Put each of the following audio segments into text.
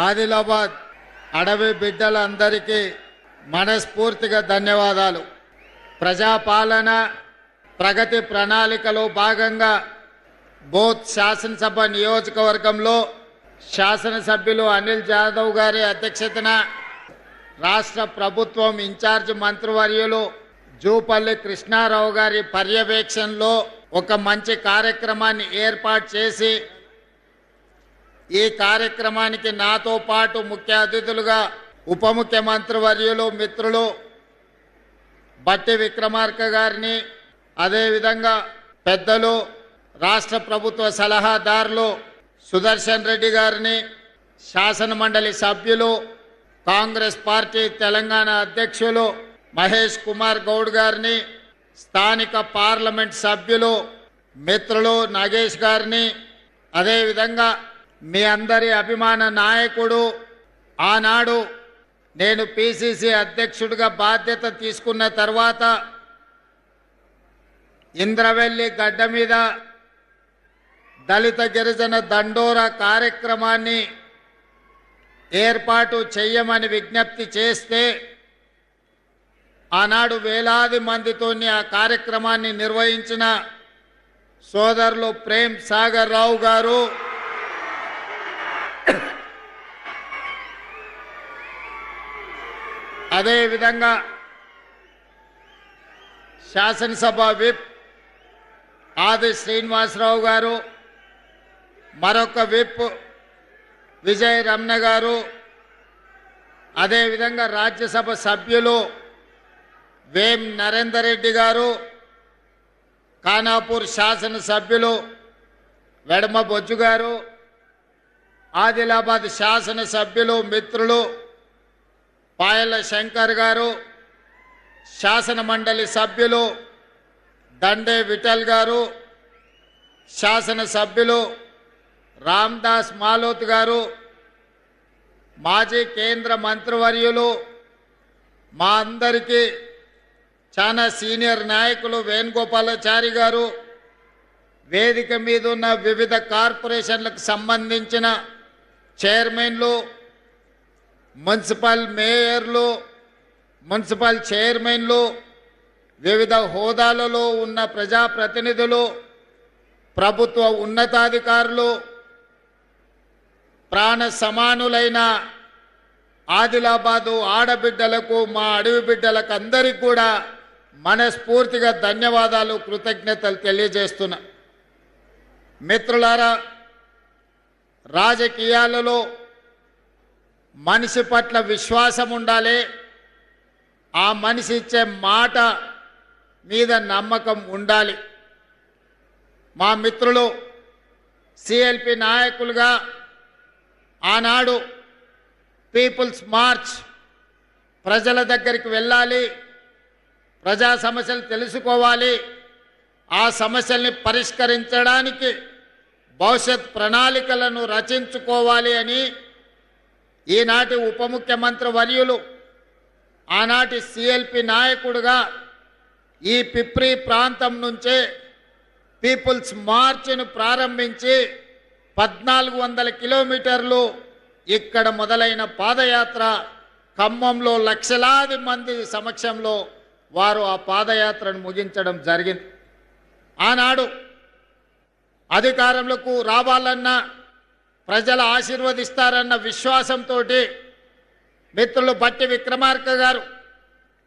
ఆదిలాబాద్ అడవి బిడ్డలందరికీ మనస్ఫూర్తిగా ధన్యవాదాలు. ప్రజాపాలన ప్రగతి ప్రణాళికలో భాగంగా బోత్ శాసనసభ నియోజకవర్గంలో శాసనసభ్యులు అనిల్ జాదవ్ గారి అధ్యక్షతన రాష్ట్ర ప్రభుత్వం ఇన్ఛార్జ్ మంత్రివర్యులు జూపల్లి కృష్ణారావు గారి పర్యవేక్షణలో ఒక మంచి కార్యక్రమాన్ని ఏర్పాటు చేసి ఈ కార్యక్రమానికి నాతో పాటు ముఖ్య అతిథులుగా ఉప ముఖ్యమంత్రి వర్యులు మిత్రులు బట్టి విక్రమార్క గారిని, అదేవిధంగా పెద్దలు రాష్ట్ర ప్రభుత్వ సలహాదారులు సుదర్శన్ రెడ్డి గారిని, శాసన మండలి సభ్యులు కాంగ్రెస్ పార్టీ తెలంగాణ అధ్యక్షులు మహేష్ కుమార్ గౌడ్ గారిని, స్థానిక పార్లమెంట్ సభ్యులు మిత్రులు నాగేష్ గారిని, అదేవిధంగా మీ అందరి అభిమాన నాయకుడు ఆనాడు నేను పిసిసి అధ్యక్షుడిగా బాధ్యత తీసుకున్న తర్వాత ఇంద్రవెల్లి గడ్డ మీద దళిత గిరిజన దండోరా కార్యక్రమాన్ని ఏర్పాటు చేయమని విజ్ఞప్తి చేస్తే ఆనాడు వేలాది మందితోని ఆ కార్యక్రమాన్ని నిర్వహించిన సోదరులు ప్రేమ్ సాగర్ రావు గారు, అదేవిధంగా శాసనసభ విప్ ఆది శ్రీనివాసరావు గారు, మరొక విప్ విజయ్ రమణ గారు, అదేవిధంగా రాజ్యసభ సభ్యులు వేం నరేందర్ రెడ్డి గారు, ఖానాపూర్ శాసనసభ్యులు వెడమ బొజ్జు గారు, ఆదిలాబాద్ శాసనసభ్యులు మిత్రులు పాయల శంకర్ గారు, శాసన మండలి సభ్యులు దండే విఠల్ గారు, శాసన సభ్యులు రామ్దాస్ మాలోత్ గారు, మాజీ కేంద్ర మంత్రివర్యులు మా అందరికీ చాలా సీనియర్ నాయకులు వేణుగోపాలాచారి గారు, వేదిక మీద ఉన్న వివిధ కార్పొరేషన్లకు సంబంధించిన చైర్మన్లు, మున్సిపల్ మేయర్లు, మున్సిపల్ చైర్మన్లు, వివిధ హోదాలలో ఉన్న ప్రజాప్రతినిధులు, ప్రభుత్వ ఉన్నతాధికారులు, ప్రాణ సమానులైన ఆదిలాబాదు ఆడబిడ్డలకు, మా అడవి బిడ్డలకు అందరికీ కూడా మనస్ఫూర్తిగా ధన్యవాదాలు, కృతజ్ఞతలు తెలియజేస్తున్నా. మిత్రులారా, రాజకీయాలలో మనిషి పట్ల విశ్వాసం ఉండాలి, ఆ మనిషి ఇచ్చే మాట మీద నమ్మకం ఉండాలి. మా మిత్రులు సిఎల్పి నాయకులుగా ఆనాడు పీపుల్స్ మార్చ్ ప్రజల దగ్గరికి వెళ్ళాలి, ప్రజా సమస్యలు తెలుసుకోవాలి, ఆ సమస్యల్ని పరిష్కరించడానికి భవిష్యత్ ప్రణాళికలను రచించుకోవాలి అని ఈనాటి ఉప ముఖ్యమంత్రి వర్యులు ఆనాటి సిఎల్పి నాయకుడుగా ఈ పిప్రి ప్రాంతం నుంచే పీపుల్స్ మార్చ్ను ప్రారంభించి 1400 కిలోమీటర్లు ఇక్కడ మొదలైన పాదయాత్ర ఖమ్మంలో లక్షలాది మంది సమక్షంలో వారు ఆ పాదయాత్రను ముగించడం జరిగింది. ఆనాడు అధికారంలోకి రావాలన్నా ప్రజలు ఆశీర్వదిస్తారన్న విశ్వాసంతో మిత్రులు బట్టి విక్రమార్క గారు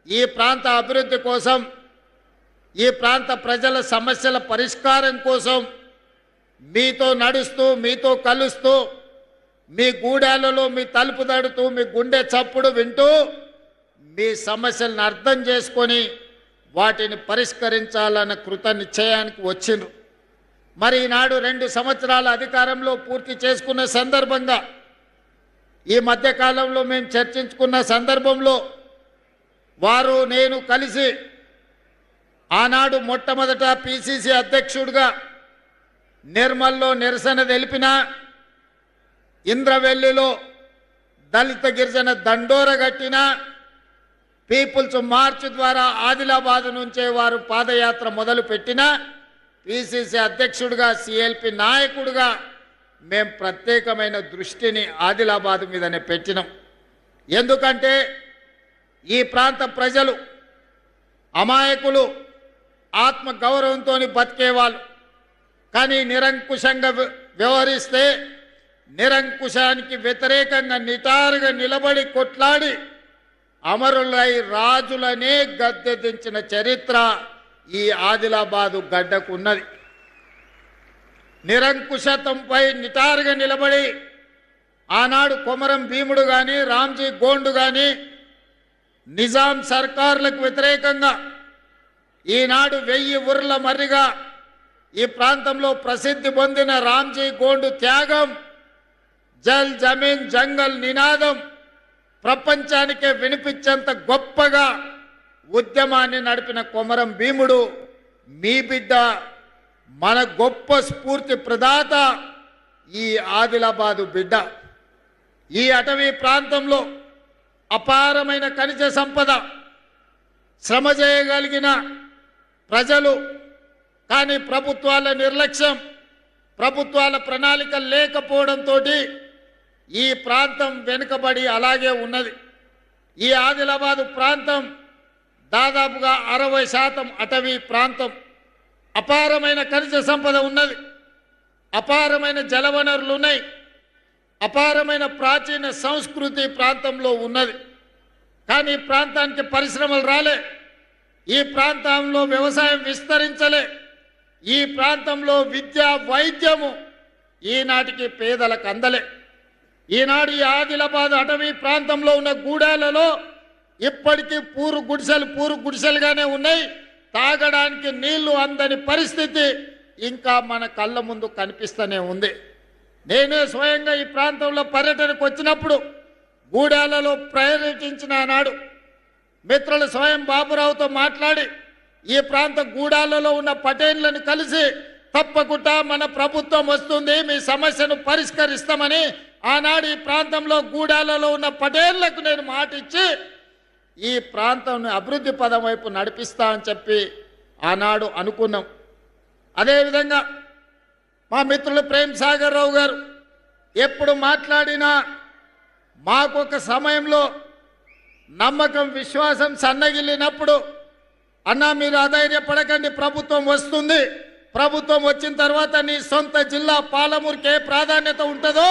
ఈ ప్రాంత అభివృద్ధి కోసం, ఈ ప్రాంత ప్రజల సమస్యల పరిష్కారం కోసం మీతో నడుస్తూ, మీతో కలుస్తూ, మీ గూడాలలో మీ తలుపు తడుతూ, మీ గుండె చప్పుడు వింటూ, మీ సమస్యలను అర్థం చేసుకొని వాటిని పరిష్కరించాలన్న కృత నిశ్చయానికి వచ్చిండ్రు. మరి ఈనాడు 2 సంవత్సరాల అధికారంలో పూర్తి చేసుకున్న సందర్భంగా ఈ మధ్యకాలంలో మేము చర్చించుకున్న సందర్భంలో వారు నేను కలిసి ఆనాడు మొట్టమొదట పిసిసి అధ్యక్షుడిగా నిర్మల్లో నిరసన తెలిపిన, ఇంద్రవెల్లిలో దళిత గిరిజన దండోర కట్టిన, పీపుల్స్ మార్చ్ ద్వారా ఆదిలాబాద్ నుంచే వారు పాదయాత్ర మొదలుపెట్టిన, పిసిసి అధ్యక్షుడిగా సిఎల్పి నాయకుడిగా మేము ప్రత్యేకమైన దృష్టిని ఆదిలాబాద్ మీదనే పెట్టినాం. ఎందుకంటే ఈ ప్రాంత ప్రజలు అమాయకులు, ఆత్మ గౌరవంతో బతికేవాళ్ళు. కానీ నిరంకుశంగా వ్యవహరిస్తే నిరంకుశానికి వ్యతిరేకంగా నిటారుగా నిలబడి కొట్లాడి అమరులై రాజులనే గద్దె దించిన చరిత్ర ఈ ఆదిలాబాదు గడ్డకున్నది. నిరంకుశత్వంపై నిటారుగా నిలబడి ఆనాడు కొమరం భీముడు కానీ, రామ్జీ గోండు కానీ నిజాం సర్కారులకు వ్యతిరేకంగా ఈనాడు 1000 ఊర్ల మర్రిగా ఈ ప్రాంతంలో ప్రసిద్ధి పొందిన రామ్జీ గోండు త్యాగం, జల్ జమీన్ జంగల్ నినాదం ప్రపంచానికే వినిపించేంత గొప్పగా ఉద్యమాన్ని నడిపిన కొమరం భీముడు మీ బిడ్డ, మన గొప్ప స్ఫూర్తి ప్రదాత ఈ ఆదిలాబాదు బిడ్డ. ఈ అటవీ ప్రాంతంలో అపారమైన ఖనిజ సంపద, శ్రమ చేయగలిగిన ప్రజలు. కానీ ప్రభుత్వాల నిర్లక్ష్యం, ప్రభుత్వాల ప్రణాళిక లేకపోవడంతో ఈ ప్రాంతం వెనుకబడి అలాగే ఉన్నది. ఈ ఆదిలాబాదు ప్రాంతం దాదాపుగా 60% అటవీ ప్రాంతం. అపారమైన ఖనిజ సంపద ఉన్నది, అపారమైన జలవనరులు ఉన్నాయి, అపారమైన ప్రాచీన సంస్కృతి ప్రాంతంలో ఉన్నది. కానీ ఈ ప్రాంతానికి పరిశ్రమలు రాలే, ఈ ప్రాంతంలో వ్యవసాయం విస్తరించలే, ఈ ప్రాంతంలో విద్య వైద్యము ఈనాటికి పేదలకు అందలే. ఈనాడు ఈ ఆదిలాబాద్ అటవీ ప్రాంతంలో ఉన్న గూడాలలో ఇప్పటికీ పూరు గుడిసెలుగానే ఉన్నాయి. తాగడానికి నీళ్లు అందని పరిస్థితి ఇంకా మన కళ్ళ ముందు కనిపిస్తూనే ఉంది. నేనే స్వయంగా ఈ ప్రాంతంలో పర్యటనకు వచ్చినప్పుడు గూడాలలో పర్యటించిన నాడు మిత్రులు స్వయం బాబురావుతో మాట్లాడి ఈ ప్రాంత గూడాలలో ఉన్న పటేళ్లను కలిసి తప్పకుండా మన ప్రభుత్వం వస్తుంది, మీ సమస్యను పరిష్కరిస్తామని ఆనాడు ఈ ప్రాంతంలో గూడాలలో ఉన్న పటేళ్లకు నేను మాటిచ్చి ఈ ప్రాంతం అభివృద్ధి పదం వైపు నడిపిస్తా అని చెప్పి ఆనాడు అనుకున్నాం. అదేవిధంగా మా మిత్రులు ప్రేమ్ సాగర్ రావు గారు ఎప్పుడు మాట్లాడినా మాకొక సమయంలో నమ్మకం, విశ్వాసం సన్నగిల్లినప్పుడు అన్నా మీరు అధైర్యపడకండి, ప్రభుత్వం వస్తుంది, ప్రభుత్వం వచ్చిన తర్వాత నీ సొంత జిల్లా పాలమూరుకే ప్రాధాన్యత ఉంటుందో,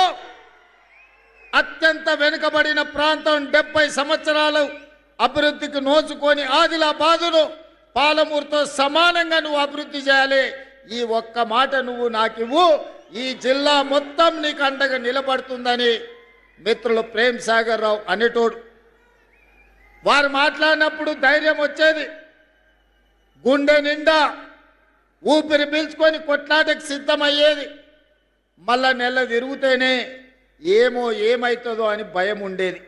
అత్యంత వెనుకబడిన ప్రాంతం 70 సంవత్సరాలు అభివృద్ధికి నోచుకొని ఆదిలాబాదును పాలమూరుతో సమానంగా నువ్వు అభివృద్ధి చేయాలి, ఈ ఒక్క మాట నువ్వు నాకివ్వు, ఈ జిల్లా మొత్తం నీకు అండగా నిలబడుతుందని మిత్రులు ప్రేమ్ సాగర్ రావు అనేటోడు. వారు మాట్లాడినప్పుడు ధైర్యం వచ్చేది, గుండె నిండా ఊపిరి పీల్చుకొని కొట్లాటకు సిద్ధమయ్యేది. మళ్ళా నెల తిరుగుతేనే ఏమవుతుందో అని భయం ఉండేది.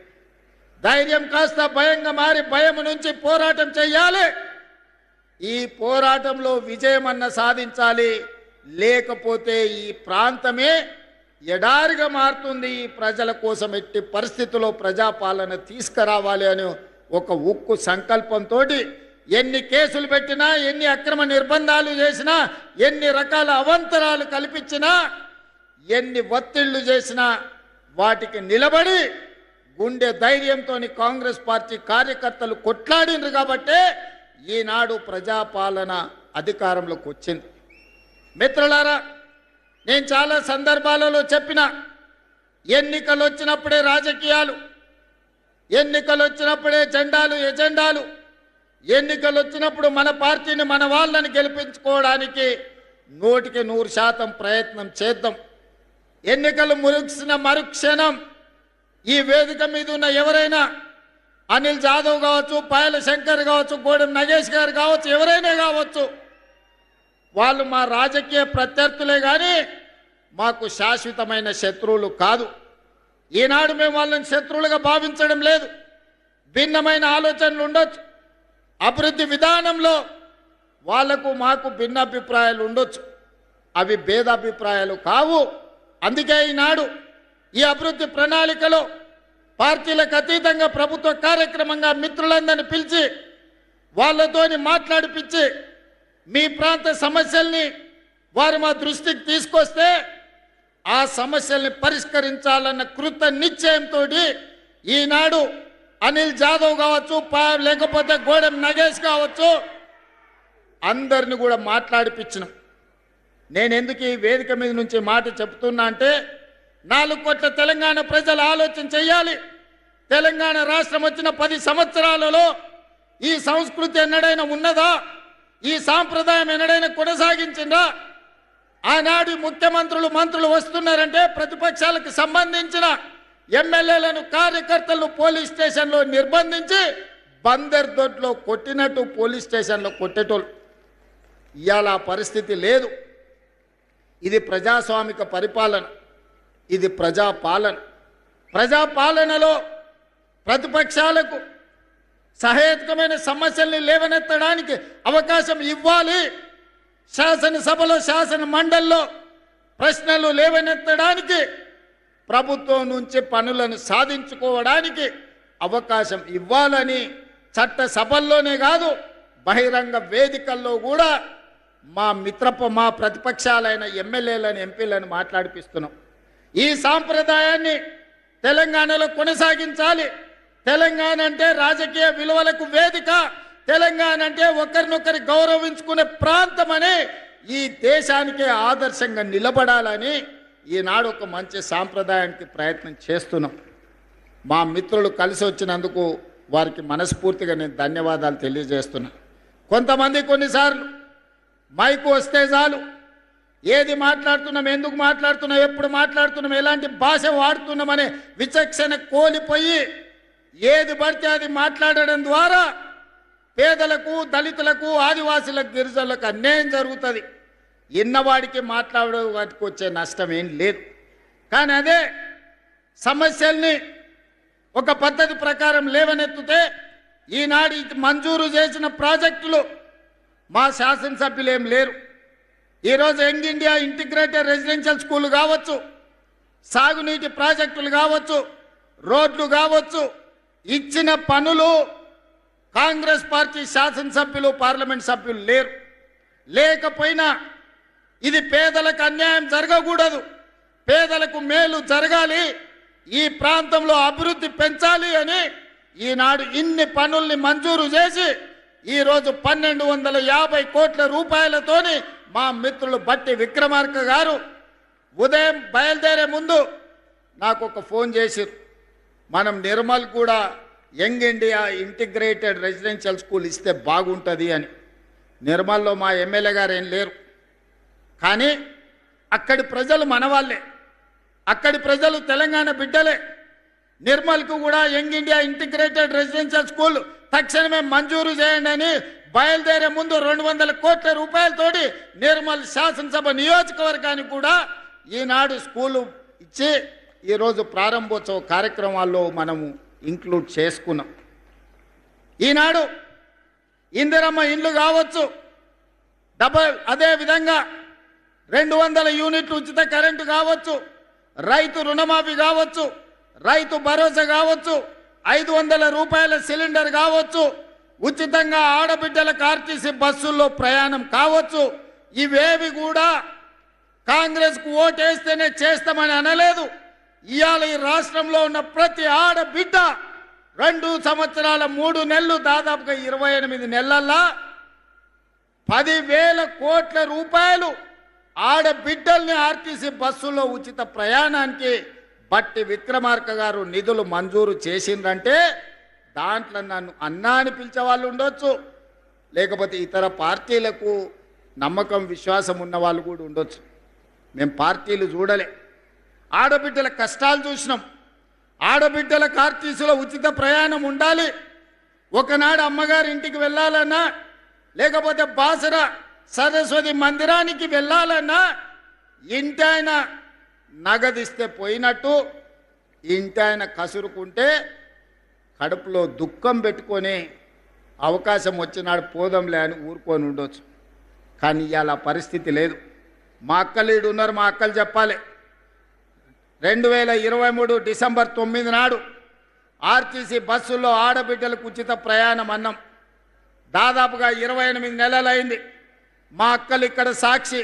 ధైర్యం కాస్త భయంగా మారి భయం నుంచి పోరాటం చెయ్యాలి, ఈ పోరాటంలో విజయమన్న సాధించాలి, లేకపోతే ఈ ప్రాంతమే ఎడారిగా మారుతుంది. ఈ ప్రజల కోసం ఎట్టి పరిస్థితుల్లో ప్రజాపాలన తీసుకురావాలి అని ఒక ఉక్కు సంకల్పంతో ఎన్ని కేసులు పెట్టినా, ఎన్ని అక్రమ నిర్బంధాలు చేసినా, ఎన్ని రకాల అవంతరాలు కల్పించినా, ఎన్ని ఒత్తిళ్లు చేసినా వాటికి నిలబడి గుండె ధైర్యంతో కాంగ్రెస్ పార్టీ కార్యకర్తలు కొట్లాడినరు కాబట్టే ఈనాడు ప్రజాపాలన అధికారంలోకి వచ్చింది. మిత్రులారా, నేను చాలా సందర్భాలలో చెప్పిన, ఎన్నికలు వచ్చినప్పుడే రాజకీయాలు, ఎన్నికలు వచ్చినప్పుడే జెండాలు ఎజెండాలు, ఎన్నికలు వచ్చినప్పుడు మన పార్టీని మన వాళ్ళని గెలిపించుకోవడానికి 100% ప్రయత్నం చేద్దాం. ఎన్నికలు ముగిసిన మరుక్షణం ఈ వేదిక మీద ఉన్న ఎవరైనా, అనిల్ జాదవ్ కావచ్చు, పాయల శంకర్ కావచ్చు, గోడెం నగేష్ గారు కావచ్చు, ఎవరైనా కావచ్చు, వాళ్ళు మా రాజకీయ ప్రత్యర్థులే కానీ మాకు శాశ్వతమైన శత్రువులు కాదు. ఈనాడు మేము వాళ్ళని శత్రువులుగా భావించడం లేదు. భిన్నమైన ఆలోచనలు ఉండొచ్చు, అభివృద్ధి విధానంలో వాళ్లకు మాకు భిన్నాభిప్రాయాలు ఉండొచ్చు, అవి భేదాభిప్రాయాలు కావు. అందుకే ఈనాడు ఈ అభివృద్ధి ప్రణాళికలో పార్టీలకు అతీతంగా ప్రభుత్వ కార్యక్రమంగా మిత్రులందరినీ పిలిచి వాళ్ళతోని మాట్లాడిపించి మీ ప్రాంత సమస్యల్ని వారు మా దృష్టికి తీసుకొస్తే ఆ సమస్యల్ని పరిష్కరించాలన్న కృత నిశ్చయంతో ఈనాడు అనిల్ జాదవ్ కావచ్చు, లేకపోతే గోడెం నగేష్ కావచ్చు, అందరిని కూడా మాట్లాడిపించినాం. నేను ఎందుకు ఈ వేదిక మీద నుంచి మాట చెప్తున్నా అంటే 4 కోట్ల తెలంగాణ ప్రజలు ఆలోచన చేయాలి. తెలంగాణ రాష్ట్రం వచ్చిన 10 సంవత్సరాలలో ఈ సంస్కృతి ఎన్నడైనా ఉన్నదా? ఈ సాంప్రదాయం ఎన్నడైనా కొనసాగించిందా? ఆనాడు ముఖ్యమంత్రులు మంత్రులు వస్తున్నారంటే ప్రతిపక్షాలకు సంబంధించిన ఎమ్మెల్యేలను కార్యకర్తలను పోలీస్ స్టేషన్లో నిర్బంధించి బందర్ దొడ్లో కొట్టినట్టు పోలీస్ స్టేషన్లో కొట్టేటోళ్ళు. ఇవాళ పరిస్థితి లేదు. ఇది ప్రజాస్వామిక పరిపాలన, ఇది ప్రజాపాలన. ప్రజాపాలనలో ప్రతిపక్షాలకు సహేతుకమైన సమస్యల్ని లేవనెత్తడానికి అవకాశం ఇవ్వాలి. శాసనసభలో శాసన మండలిలో ప్రశ్నలు లేవనెత్తడానికి, ప్రభుత్వం నుంచి పనులను సాధించుకోవడానికి అవకాశం ఇవ్వాలని చట్ట సభల్లోనే కాదు బహిరంగ వేదికల్లో కూడా మా ప్రతిపక్షాలైన ఎమ్మెల్యేలను ఎంపీలను మాట్లాడిపిస్తున్నాం. ఈ సాంప్రదాయాన్ని తెలంగాణలో కొనసాగించాలి. తెలంగాణ అంటే రాజకీయ విలువలకు వేదిక, తెలంగాణ అంటే ఒకరినొకరి గౌరవించుకునే ప్రాంతమని ఈ దేశానికే ఆదర్శంగా నిలబడాలని ఈనాడు ఒక మంచి సాంప్రదాయానికి ప్రయత్నం చేస్తున్నాం. మా మిత్రులు కలిసి వచ్చినందుకు వారికి మనస్ఫూర్తిగా నేను ధన్యవాదాలు తెలియజేస్తున్నా. కొంతమంది కొన్నిసార్లు మైకు వస్తే చాలు ఏది మాట్లాడుతున్నాం, ఎందుకు మాట్లాడుతున్నాం, ఎప్పుడు మాట్లాడుతున్నాం, ఎలాంటి భాష వాడుతున్నామనే విచక్షణ కోల్పోయి ఏది పడితే అది మాట్లాడడం ద్వారా పేదలకు, దళితులకు, ఆదివాసులకు, గిరిజనులకు అన్యాయం జరుగుతుంది. ఇన్నవాడికి మాట్లాడే వాటికి వచ్చే నష్టం ఏం లేదు. కానీ అదే సమస్యల్ని ఒక పద్ధతి ప్రకారం లేవనెత్తితే ఈనాడు మంజూరు చేసిన ప్రాజెక్టులు మా శాసనసభ్యులు ఏం లేరు. ఈరోజు young India integrated residential school కావచ్చు, సాగునీటి ప్రాజెక్టులు కావచ్చు, రోడ్లు కావచ్చు, ఇచ్చిన పనులు కాంగ్రెస్ పార్టీ శాసనసభ్యులు, పార్లమెంట్ సభ్యులు లేరు. లేకపోయినా ఇది పేదలకు అన్యాయం జరగకూడదు, పేదలకు మేలు జరగాలి, ఈ ప్రాంతంలో అభివృద్ధి పెంచాలి అని ఈనాడు ఇన్ని పనుల్ని మంజూరు చేసి ఈరోజు 1250 కోట్ల రూపాయలతోని మా మిత్రులు బట్టి విక్రమార్క గారు ఉదయం బయలుదేరే ముందు నాకు ఒక ఫోన్ చేసిరు. మనం నిర్మల్ కూడా young India integrated residential school ఇస్తే బాగుంటుంది అని. నిర్మల్లో మా ఎమ్మెల్యే గారు ఏం లేరు, కానీ అక్కడి ప్రజలు మనవాళ్ళే, అక్కడి ప్రజలు తెలంగాణ బిడ్డలే. నిర్మల్కు కూడా young India integrated residential school తక్షణమే మంజూరు చేయండి అని బయలుదేరే ముందు 200 కోట్ల రూపాయలతోటి నిర్మల్ శాసనసభ నియోజకవర్గానికి కూడా ఈనాడు స్కూలు ఇచ్చి ఈరోజు ప్రారంభోత్సవ కార్యక్రమాల్లో మనము ఇంక్లూడ్ చేసుకున్నాం. ఈనాడు ఇందిరమ్మ ఇండ్లు కావచ్చు, అదేవిధంగా 200 యూనిట్లు ఉచిత కరెంటు కావచ్చు, రైతు రుణమాఫీ కావచ్చు, రైతు భరోసా కావచ్చు, 500 రూపాయల సిలిండర్ కావచ్చు, ఉచితంగా ఆడబిడ్డలకు ఆర్టీసీ బస్సుల్లో ప్రయాణం కావచ్చు. ఇవేవి కూడా కాంగ్రెస్కు ఓటేస్తేనే చేస్తామని అనలేదు. ఇవాళ ఈ రాష్ట్రంలో ఉన్న ప్రతి ఆడబిడ్డ 2 సంవత్సరాల 3 నెలలు దాదాపుగా 28 నెలల్లో 10,000 కోట్ల రూపాయలు ఆడబిడ్డల్ని ఆర్టీసీ బస్సులో ఉచిత ప్రయాణానికి బట్టి విక్రమార్క గారు నిధులు మంజూరు చేసిందంటే దాంట్లో నన్ను అన్నా అని పిలిచే వాళ్ళు ఉండొచ్చు, లేకపోతే ఇతర పార్టీలకు నమ్మకం విశ్వాసం ఉన్న వాళ్ళు కూడా ఉండొచ్చు. మేము పార్టీలు చూడలే, ఆడబిడ్డల కష్టాలు చూసినాం. ఆడబిడ్డలకు ఆర్టీసీలో ఉచిత ప్రయాణం ఉండాలి. ఒకనాడు అమ్మగారి ఇంటికి వెళ్ళాలన్నా, లేకపోతే బాసర సరస్వతి మందిరానికి వెళ్ళాలన్నా ఇంటాయన నగదిస్తే పోయినట్టు, ఇంటాయన కసురుకుంటే కడుపులో దుఃఖం పెట్టుకొని అవకాశం వచ్చినాడు పోదంలే అని ఊరుకొని ఉండొచ్చు. కానీ ఇవాళ పరిస్థితి లేదు. మా అక్కలీడు ఉన్నారు, మా అక్కలు చెప్పాలి. 2023 డిసెంబర్ 9 నాడు ఆర్టీసీ బస్సుల్లో ఆడబిడ్డలకు ఉచిత ప్రయాణం అన్నాం. దాదాపుగా 28 నెలలైంది. మా అక్కలు ఇక్కడ సాక్షి.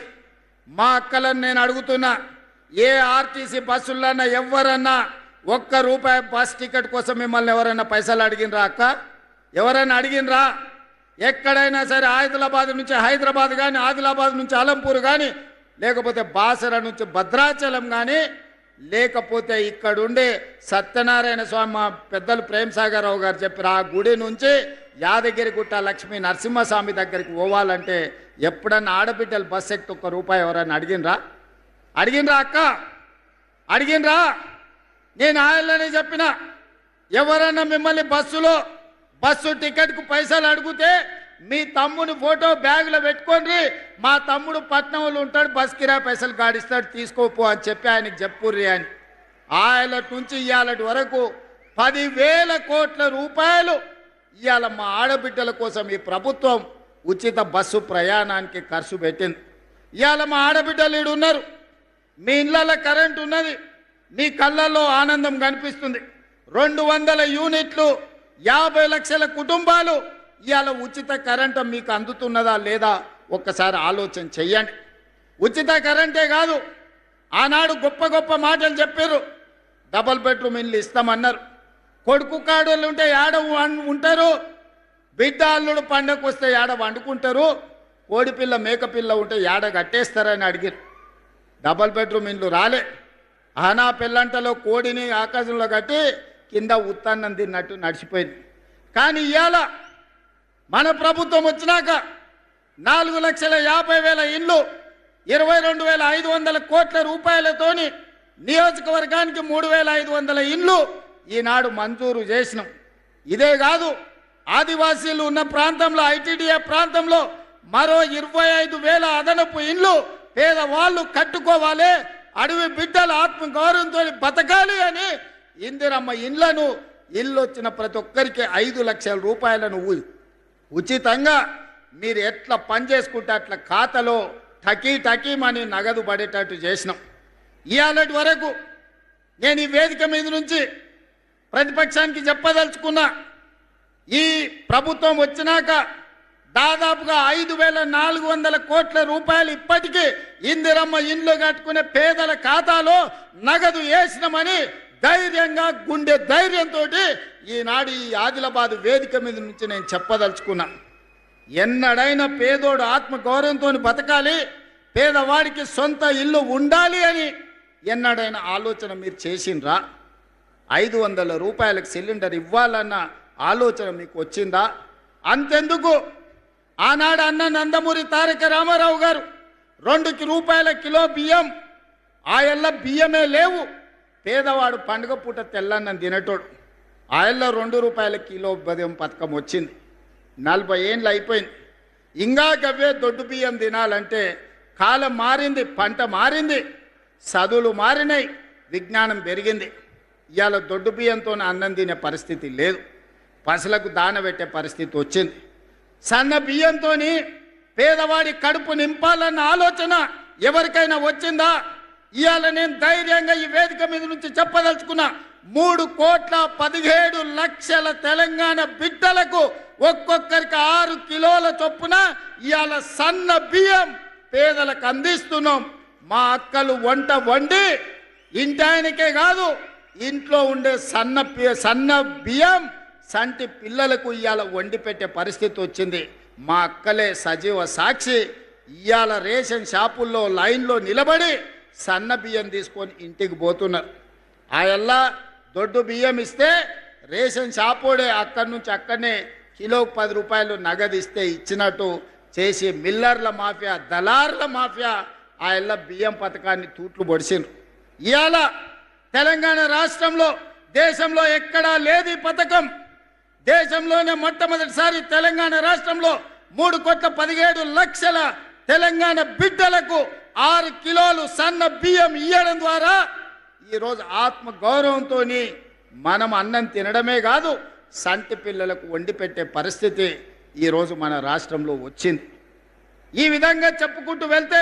మా అక్కలను నేను అడుగుతున్నా, ఏ ఆర్టీసీ బస్సులన్నా ఎవరన్నా ₹1 బస్ టికెట్ కోసం మిమ్మల్ని ఎవరైనా పైసలు అడిగినరా అక్క? ఎవరైనా అడిగినరా? ఎక్కడైనా సరే ఆదిలాబాద్ నుంచి హైదరాబాద్ కానీ, ఆదిలాబాద్ నుంచి అలంపూర్ కానీ, లేకపోతే బాసర నుంచి భద్రాచలం కానీ, లేకపోతే ఇక్కడుండే సత్యనారాయణ స్వామి మా పెద్దలు ప్రేమసాగరరావు గారు చెప్పారు, ఆ గుడి నుంచి యాదగిరిగుట్ట లక్ష్మీ నరసింహస్వామి దగ్గరికి పోవాలంటే ఎప్పుడన్నా ఆడబిడ్డలు బస్ ఎక్కి ₹1 ఎవరైనా అడిగినరా? అడిగినరా అక్క? అడిగినరా? నేను ఆయననే చెప్పిన, ఎవరన్నా మిమ్మల్ని బస్సు టికెట్కు పైసలు అడిగితే మీ తమ్ముని ఫోటో బ్యాగులో పెట్టుకోండి, మా తమ్ముడు పట్నంలో ఉంటాడు, బస్ కిరాయి పైసలు గాడిస్తాడు, తీసుకోపో అని చెప్పి ఆయనకి చెప్పుర్రి అని. ఆయన నుంచి ఇవాళటి వరకు 10,000 కోట్ల రూపాయలు ఇవాళ మా ఆడబిడ్డల కోసం ఈ ప్రభుత్వం ఉచిత బస్సు ప్రయాణానికి ఖర్చు పెట్టింది. ఇవాళ మా ఆడబిడ్డలు ఈడు ఉన్నారు, మీ ఇళ్ళల్లో కరెంట్ ఉన్నది, మీ కళ్ళల్లో ఆనందం కనిపిస్తుంది. 200 యూనిట్లు 50 లక్షల కుటుంబాలు ఇవాళ ఉచిత కరెంటు మీకు అందుతున్నదా లేదా ఒక్కసారి ఆలోచన చెయ్యండి. ఉచిత కరెంటే కాదు, ఆనాడు గొప్ప గొప్ప మాటలు చెప్పారు. డబల్ బెడ్రూమ్ ఇల్లు ఇస్తామన్నారు. కొడుకు కాడోళ్ళు ఉంటే ఏడ ఉంటారు, బిడ్డ అల్లుడు పండగకు వస్తే ఏడ వండుకుంటారు, కోడిపిల్ల మేకపిల్ల ఉంటే ఏడ కట్టేస్తారని అడిగారు. డబల్ బెడ్రూమ్ ఇల్లు రాలే. ఆనా పిల్లంటలో కోడిని ఆకాశంలో కట్టి కింద ఉత్తాన్నం తిన్నట్టు నడిచిపోయింది. కానీ ఇవాళ మన ప్రభుత్వం వచ్చినాక 4,50,000 ఇండ్లు 22,500 కోట్ల రూపాయలతోని నియోజకవర్గానికి 3,500 ఇండ్లు ఈనాడు మంజూరు చేసినాం. ఇదే కాదు, ఆదివాసీలు ఉన్న ప్రాంతంలో ఐటీడీఏ ప్రాంతంలో మరో 25,000 అదనపు ఇండ్లు పేదవాళ్ళు కట్టుకోవాలి, అడవి బిడ్డల ఆత్మగౌరవంతో బతకాలి అని ఇందిరమ్మ ఇల్లు వచ్చిన ప్రతి ఒక్కరికి 5 లక్షల రూపాయలను ఉచితంగా మీరు ఎట్లా పని చేసుకుంటే అట్లా ఖాతాలో టకీమని నగదు పడేటట్టు చేసినాం. ఇవాళటి వరకు నేను ఈ వేదిక మీద నుంచి ప్రతిపక్షానికి చెప్పదలుచుకున్నా, ఈ ప్రభుత్వం వచ్చినాక దాదాపుగా 5,400 కోట్ల రూపాయలు ఇప్పటికీ ఇందిరమ్మ ఇండ్లు కట్టుకునే పేదల ఖాతాలో నగదు వేసినామని ధైర్యంగా గుండె ధైర్యంతో ఈనాడు ఈ ఆదిలాబాద్ వేదిక మీద నుంచి నేను చెప్పదలుచుకున్నా. ఎన్నడైనా పేదోడు ఆత్మగౌరవంతో బతకాలి, పేదవాడికి సొంత ఇల్లు ఉండాలి అని ఎన్నడైనా ఆలోచన మీరు చేసిండ్రా? 500 రూపాయలకు సిలిండర్ ఇవ్వాలన్న ఆలోచన మీకు వచ్చిందా? అంతెందుకు, ఆనాడు అన్న నందమూరి తారక రామారావు గారు 2 రూపాయల కిలో బియ్యం, ఆయల్ల బియ్యమే లేవు, పేదవాడు పండుగ పూట తెల్లన్నం తినేటోడు, ఆయల్ల 2 రూపాయల కిలో బియ్యం పథకం వచ్చింది. 40 ఏళ్ళు అయిపోయింది. ఇంకా గవ్వే దొడ్డు బియ్యం తినాలంటే కాలం మారింది, పంట మారింది, చదువులు మారినాయి, విజ్ఞానం పెరిగింది. ఇవాళ దొడ్డు బియ్యంతో అన్నం తినే పరిస్థితి లేదు, పసులకు దాన పెట్టే పరిస్థితి వచ్చింది. సన్న బియ్యంతో పేదవాడి కడుపు నింపాలన్న ఆలోచన ఎవరికైనా వచ్చిందా? ఇవాళ నేను ధైర్యంగా ఈ వేదిక మీద నుంచి చెప్పదలుచుకున్నా, 3,17,00,000 తెలంగాణ బిడ్డలకు ఒక్కొక్కరికి 6 కిలోల చొప్పున ఇవాళ సన్న బియ్యం పేదలకు అందిస్తున్నాం. మా అక్కలు వంట వండి ఇంటాయనకే కాదు, ఇంట్లో ఉండే సన్న బియ్యం సంటి పిల్లలకు ఇవాళ వండి పెట్టే పరిస్థితి వచ్చింది. మా అక్కలే సజీవ సాక్షి. ఇవాళ రేషన్ షాపుల్లో లైన్లో నిలబడి సన్న బియ్యం తీసుకొని ఇంటికి పోతున్నారు. ఆయల్లా దొడ్డు బియ్యం ఇస్తే రేషన్ షాపోడే అక్కడి నుంచి అక్కడనే కిలోకి 10 రూపాయలు నగదు ఇస్తే ఇచ్చినట్టు చేసి మిల్లర్ల మాఫియా, దళార్ల మాఫియా ఆయల్లా బియ్యం పథకాన్ని తూట్లు పొడిచిండ్రు. ఇవాళ తెలంగాణ రాష్ట్రంలో దేశంలో ఎక్కడా లేదు ఈ పథకం. దేశంలోనే మొట్టమొదటిసారి తెలంగాణ రాష్ట్రంలో 3,17,00,000 తెలంగాణ బిడ్డలకు 6 కిలోలు సన్న బియ్యం ఇవ్వడం ద్వారా ఈరోజు ఆత్మ గౌరవంతో మనం అన్నం తినడమే కాదు, సంటి పిల్లలకు వండి పెట్టే పరిస్థితి ఈరోజు మన రాష్ట్రంలో వచ్చింది. ఈ విధంగా చెప్పుకుంటూ వెళ్తే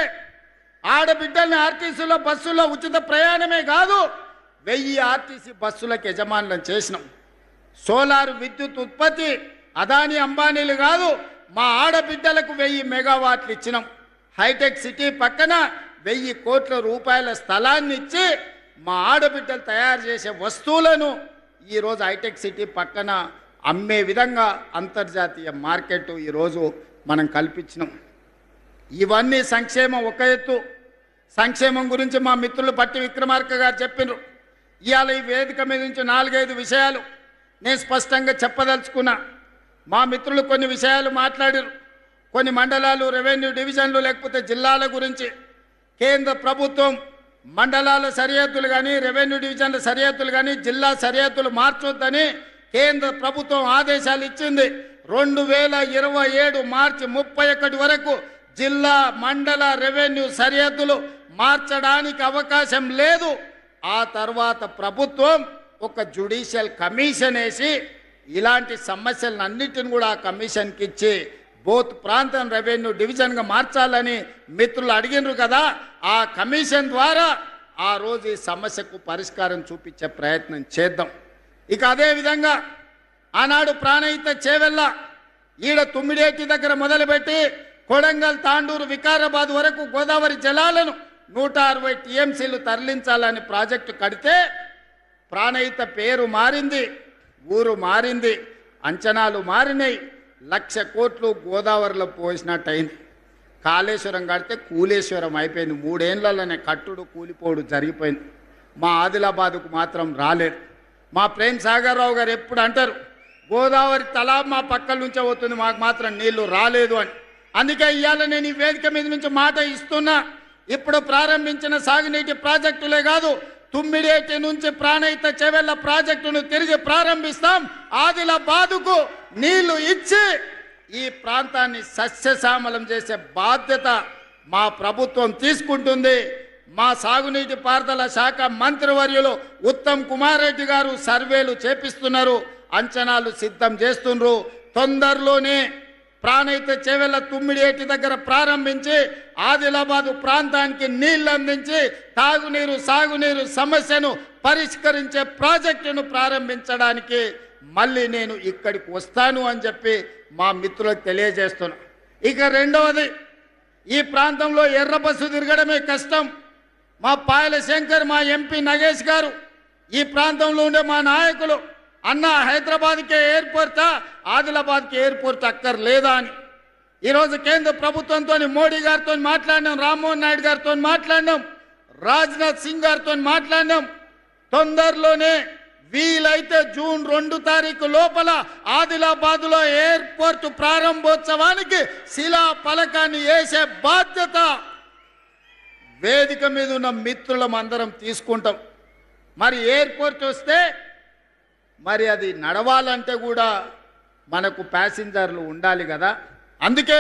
ఆడబిడ్డల్ని ఆర్టీసీలో బస్సుల్లో ఉచిత ప్రయాణమే కాదు, 1000 ఆర్టీసీ బస్సులకు యజమానులను చేసినాం. సోలార్ విద్యుత్ ఉత్పత్తి అదానీ అంబానీలు కాదు, మా ఆడబిడ్డలకు 1000 మెగావాట్లు ఇచ్చినాం. హైటెక్ సిటీ పక్కన 1000 కోట్ల రూపాయల స్థలాన్ని ఇచ్చి మా ఆడబిడ్డలు తయారు చేసే వస్తువులను ఈరోజు హైటెక్ సిటీ పక్కన అమ్మే విధంగా అంతర్జాతీయ మార్కెట్ ఈరోజు మనం కల్పించినాం. ఇవన్నీ సంక్షేమం ఒక ఎత్తు. సంక్షేమం గురించి మా మిత్రులు పట్టి విక్రమార్క గారు చెప్పినారు. ఇవాళ ఈ వేదిక మీద నుంచి 4-5 విషయాలు నేను స్పష్టంగా చెప్పదలుచుకున్నా. మా మిత్రులు కొన్ని విషయాలు మాట్లాడారు. కొన్ని మండలాలు, రెవెన్యూ డివిజన్లు లేకపోతే జిల్లాల గురించి కేంద్ర ప్రభుత్వం మండలాల సరిహద్దులు కానీ, రెవెన్యూ డివిజన్ల సరిహద్దులు కానీ, జిల్లా సరిహద్దులు మార్చొద్దని కేంద్ర ప్రభుత్వం ఆదేశాలు ఇచ్చింది. 2027 మార్చి 31 వరకు జిల్లా, మండల, రెవెన్యూ సరిహద్దులు మార్చడానికి అవకాశం లేదు. ఆ తర్వాత ప్రభుత్వం ఒక జ్యుడిషియల్ కమిషన్ వేసి ఇలాంటి సమస్యలన్నింటిని కూడా ఆ కమిషన్కి ఇచ్చి బోత్ ప్రాంతం రెవెన్యూ డివిజన్గా మార్చాలని మిత్రులు అడిగినారు కదా. ఆ కమిషన్ ద్వారా ఆ రోజు ఈ సమస్యకు పరిష్కారం చూపించే ప్రయత్నం చేద్దాం. ఇక అదేవిధంగా ఆనాడు ప్రాణహిత చేవెళ్ళ ఈడ తుమ్మిడేటి దగ్గర మొదలుపెట్టి కొడంగల్, తాండూరు, వికారాబాద్ వరకు గోదావరి జలాలను 160 టీఎంసీలు తరలించాలని ప్రాజెక్టు కడితే ప్రాణహిత పేరు మారింది, ఊరు మారింది, అంచనాలు మారినాయి. 1,00,000 కోట్లు గోదావరిలో పోసినట్టయింది. కాళేశ్వరం కడితే కూలేశ్వరం అయిపోయింది. 3 ఏళ్లలోనే కట్టుడు కూలిపోడు జరిగిపోయింది. మా ఆదిలాబాదుకు మాత్రం రాలేదు. మా ప్రేమ్ సాగర్ రావు గారు ఎప్పుడు అంటారు, గోదావరి తలా మా పక్కల నుంచే పోతుంది, మాకు మాత్రం నీళ్లు రాలేదు అని. అందుకే ఇవాళ నేను ఈ వేదిక మీద నుంచి మాట ఇస్తున్నా. ఇప్పుడు ప్రారంభించిన సాగునీటి ప్రాజెక్టులే కాదు, తుమ్మిడేటి నుంచి ప్రాణహిత చేవెళ్ళ ప్రాజెక్టును తిరిగి ప్రారంభిస్తాం. ఆదిలాబాదుకు నీళ్లు ఇచ్చి ఈ ప్రాంతాన్ని సస్యశ్యామలం చేసే బాధ్యత మా ప్రభుత్వం తీసుకుంటుంది. మా సాగునీటి పారుదల శాఖ మంత్రివర్యులు ఉత్తమ్ కుమార్ రెడ్డి గారు సర్వేలు చేపిస్తున్నారు, అంచనాలు సిద్ధం చేస్తున్నారు. తొందరలోనే ప్రాణహిత చేవెళ్ళ తుమ్మిడేటి దగ్గర ప్రారంభించి ఆదిలాబాదు ప్రాంతానికి నీళ్లు అందించి తాగునీరు, సాగునీరు సమస్యను పరిష్కరించే ప్రాజెక్టును ప్రారంభించడానికి మళ్ళీ నేను ఇక్కడికి వస్తాను అని చెప్పి మా మిత్రులకు తెలియజేస్తున్నా. ఇక రెండవది, ఈ ప్రాంతంలో ఎర్ర బస్సు తిరగడమే కష్టం. మా పాయల శంకర్, మా ఎంపీ నగేష్ గారు, ఈ ప్రాంతంలో ఉండే మా నాయకులు, అన్న హైదరాబాద్కే ఎయిర్పోర్టా, ఆదిలాబాద్కి ఎయిర్పోర్ట్ అక్కర్లేదా అని ఈరోజు కేంద్ర ప్రభుత్వంతో, మోడీ గారితో మాట్లాడినాం, రామ్మోహన్ నాయుడు గారితో మాట్లాడినాం, రాజ్నాథ్ సింగ్ గారితో మాట్లాడినాం. తొందరలోనే వీలైతే జూన్ 2 తారీఖు లోపల ఆదిలాబాద్లో ఎయిర్పోర్ట్ ప్రారంభోత్సవానికి శిలా పలకాన్ని వేసే బాధ్యత వేదిక మీద ఉన్న మిత్రులం అందరం తీసుకుంటాం. మరి ఎయిర్పోర్ట్ వస్తే మరి అది నడవాలంటే కూడా మనకు ప్యాసింజర్లు ఉండాలి కదా. అందుకే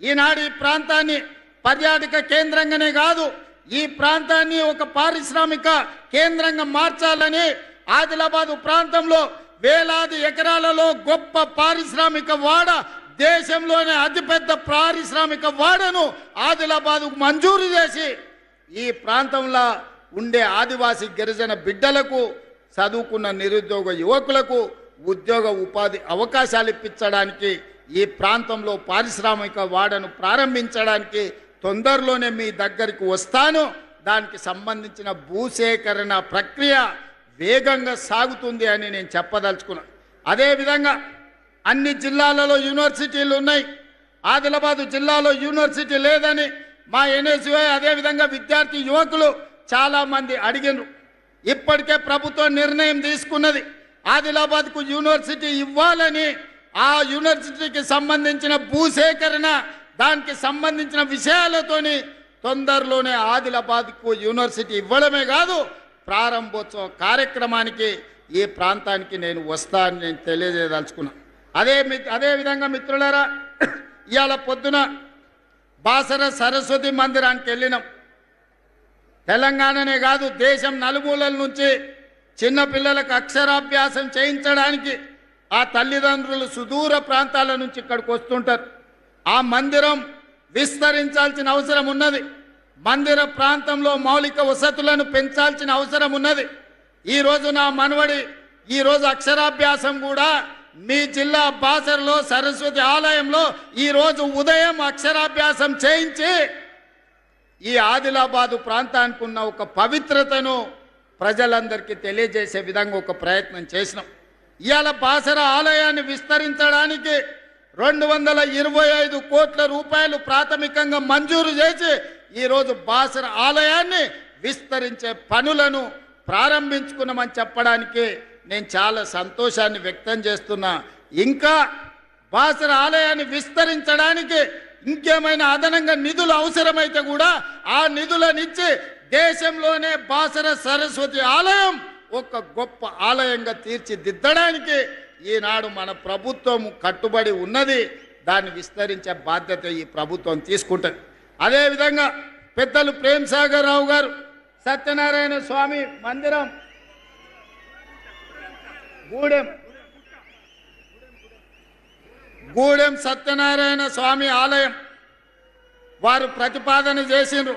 ఈనాడు ఈ ప్రాంతాన్ని పర్యాటక కేంద్రంగానే కాదు, ఈ ప్రాంతాన్ని ఒక పారిశ్రామిక కేంద్రంగా మార్చాలని ఆదిలాబాదు ప్రాంతంలో వేలాది ఎకరాలలో గొప్ప పారిశ్రామిక వాడ, దేశంలోనే అతిపెద్ద పారిశ్రామిక వాడను ఆదిలాబాదుకు మంజూరు చేసి ఈ ప్రాంతంలో ఉండే ఆదివాసీ గిరిజన బిడ్డలకు, చదువుకున్న నిరుద్యోగ యువకులకు ఉద్యోగ ఉపాధి అవకాశాలు ఇప్పించడానికి, ఈ ప్రాంతంలో పారిశ్రామిక వాడను ప్రారంభించడానికి తొందరలోనే మీ దగ్గరికి వస్తాను. దానికి సంబంధించిన భూసేకరణ ప్రక్రియ వేగంగా సాగుతుంది అని నేను చెప్పదలుచుకున్నాను. అదేవిధంగా అన్ని జిల్లాలలో యూనివర్సిటీలు ఉన్నాయి. ఆదిలాబాదు జిల్లాలో యూనివర్సిటీ లేదని మా ఎన్ఎస్యుఐ అదేవిధంగా విద్యార్థి యువకులు చాలామంది అడిగినారు. ఇప్పటికే ప్రభుత్వం నిర్ణయం తీసుకున్నది, ఆదిలాబాద్కు యూనివర్సిటీ ఇవ్వాలని. ఆ యూనివర్సిటీకి సంబంధించిన భూసేకరణ, దానికి సంబంధించిన విషయాలతోని తొందరలోనే ఆదిలాబాద్కు యూనివర్సిటీ ఇవ్వడమే కాదు, ప్రారంభోత్సవ కార్యక్రమానికి ఈ ప్రాంతానికి నేను వస్తానని నేను తెలియజేయదలుచుకున్నాను. అదేవిధంగా మిత్రులారా, ఇవాళ పొద్దున బాసర సరస్వతి మందిరానికి వెళ్ళినాం. తెలంగాణనే కాదు, దేశం నలుమూలల నుంచి చిన్నపిల్లలకు అక్షరాభ్యాసం చేయించడానికి ఆ తల్లిదండ్రులు సుదూర ప్రాంతాల నుంచి ఇక్కడికి వస్తుంటారు. ఆ మందిరం విస్తరించాల్సిన అవసరం ఉన్నది. మందిర ప్రాంతంలో మౌలిక వసతులను పెంచాల్సిన అవసరం ఉన్నది. ఈరోజు నా మనవడి ఈరోజు అక్షరాభ్యాసం కూడా మీ జిల్లా బాసరలో సరస్వతి ఆలయంలో ఈరోజు ఉదయం అక్షరాభ్యాసం చేయించి ఈ ఆదిలాబాదు ప్రాంతానికి ఉన్న ఒక పవిత్రతను ప్రజలందరికీ తెలియజేసే విధంగా ఒక ప్రయత్నం చేసినాం. ఇవాళ బాసర ఆలయాన్ని విస్తరించడానికి 225 కోట్ల రూపాయలు ప్రాథమికంగా మంజూరు చేసి ఈరోజు బాసర ఆలయాన్ని విస్తరించే పనులను ప్రారంభించుకున్నామని చెప్పడానికి నేను చాలా సంతోషాన్ని వ్యక్తం చేస్తున్నా. ఇంకా బాసర ఆలయాన్ని విస్తరించడానికి ఇంకేమైనా అదనంగా నిధులు అవసరమైతే కూడా ఆ నిధులనిచ్చి దేశంలోనే బాసర సరస్వతి ఆలయం ఒక గొప్ప ఆలయంగా తీర్చిదిద్దడానికి ఈనాడు మన ప్రభుత్వం కట్టుబడి ఉన్నది. దాన్ని విస్తరించే బాధ్యత ఈ ప్రభుత్వం తీసుకుంటుంది. అదేవిధంగా పెద్దలు ప్రేమ్ సాగర్ రావు గారు సత్యనారాయణ స్వామి మందిరం గూడెం సత్యనారాయణ స్వామి ఆలయం వారు ప్రతిపాదన చేసిండ్రు.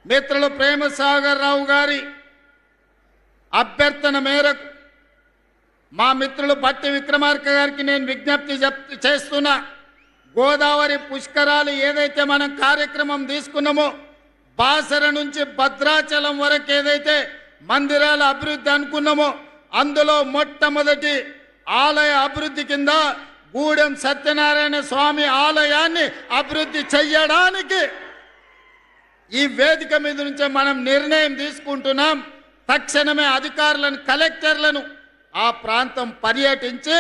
మిత్రులు ప్రేమ సాగర్ రావు గారి అభ్యర్థన మేరకు మా మిత్రులు బట్టి విక్రమార్క గారికి నేను విజ్ఞప్తి చేస్తున్నా. గోదావరి పుష్కరాలు ఏదైతే మనం కార్యక్రమం తీసుకున్నామో బాసర నుంచి భద్రాచలం వరకు ఏదైతే మందిరాల అభివృద్ధి అనుకున్నామో అందులో మొట్టమొదటి ఆలయ అభివృద్ధి కింద గూడెం సత్యనారాయణ స్వామి ఆలయాన్ని అభివృద్ధి చెయ్యడానికి ఈ వేదిక మీద నుంచే మనం నిర్ణయం తీసుకుంటున్నాం. తక్షణమే అధికారులను కలెక్టర్లను ఆ ప్రాంతం పర్యటించి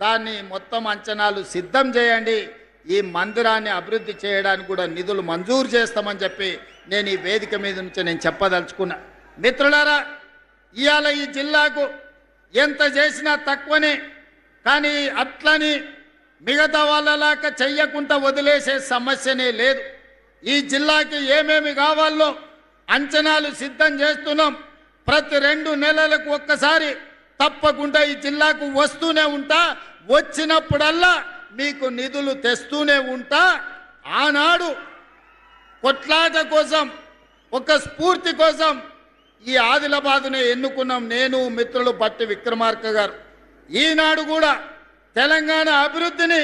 దాన్ని మొత్తం అంచనాలు సిద్ధం చేయండి. ఈ మందిరాన్ని అభివృద్ధి చేయడానికి కూడా నిధులు మంజూరు చేస్తామని చెప్పి నేను ఈ వేదిక మీద నుంచి నేను చెప్పదలుచుకున్నా. మిత్రులారా, ఇవాళ ఈ జిల్లాకు ఎంత చేసినా తక్కువనే, కానీ అట్లని మిగతా వాళ్ళలాగా చెయ్యకుండా వదిలేసే సమస్యనే లేదు. ఈ జిల్లాకి ఏమేమి కావాలో అంచనాలు సిద్ధం చేస్తున్నాం. ప్రతి 2 నెలలకు ఒక్కసారి తప్పకుండా ఈ జిల్లాకు వస్తూనే ఉంటా. వచ్చినప్పుడల్లా మీకు నిధులు తెస్తూనే ఉంటా. ఆనాడు కొట్లాట కోసం, ఒక స్ఫూర్తి కోసం ఈ ఆదిలాబాదునే ఎన్నుకున్నాం నేను, మిత్రులు బట్టి విక్రమార్క గారు. ఈనాడు కూడా తెలంగాణ అభివృద్ధిని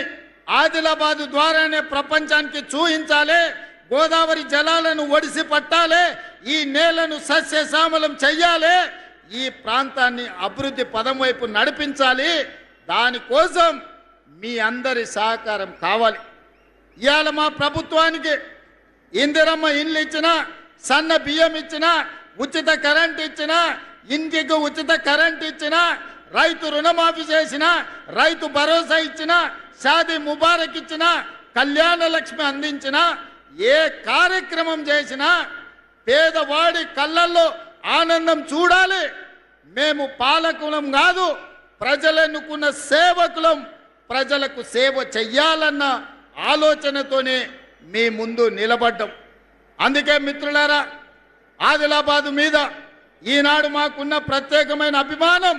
ఆదిలాబాదు ద్వారానే ప్రపంచానికి చూపించాలి. గోదావరి జలాలను ఒడిసి పట్టాలి. ఈ నేలను సస్యశ్యామలం చెయ్యాలి. ఈ ప్రాంతాన్ని అభివృద్ధి పదం వైపు నడిపించాలి. దానికోసం మీ అందరి సహకారం కావాలి. ఇవాళ మా ప్రభుత్వానికి ఇందిరమ్మ ఇండ్లు ఇచ్చినా, సన్న బియ్యం ఇచ్చినా, ఉచిత కరెంట్ ఇచ్చినా, ఇంటికి ఉచిత కరెంట్ ఇచ్చినా, రైతు రుణమాఫీ చేసినా, రైతు భరోసా ఇచ్చినా, షాదీ ముబారక్ ఇచ్చినా, కళ్యాణ లక్ష్మి అందించినా, ఏ కార్యక్రమం చేసినా పేదవాడి కళ్ళల్లో ఆనందం చూడాలి. మేము పాలకులం కాదు, ప్రజలెన్నుకున్న సేవకులం. ప్రజలకు సేవ చెయ్యాలన్న ఆలోచనతోనే మీ ముందు నిలబడ్డం. అందుకే మిత్రులారా, ఆదిలాబాదు మీద ఈనాడు మాకున్న ప్రత్యేకమైన అభిమానం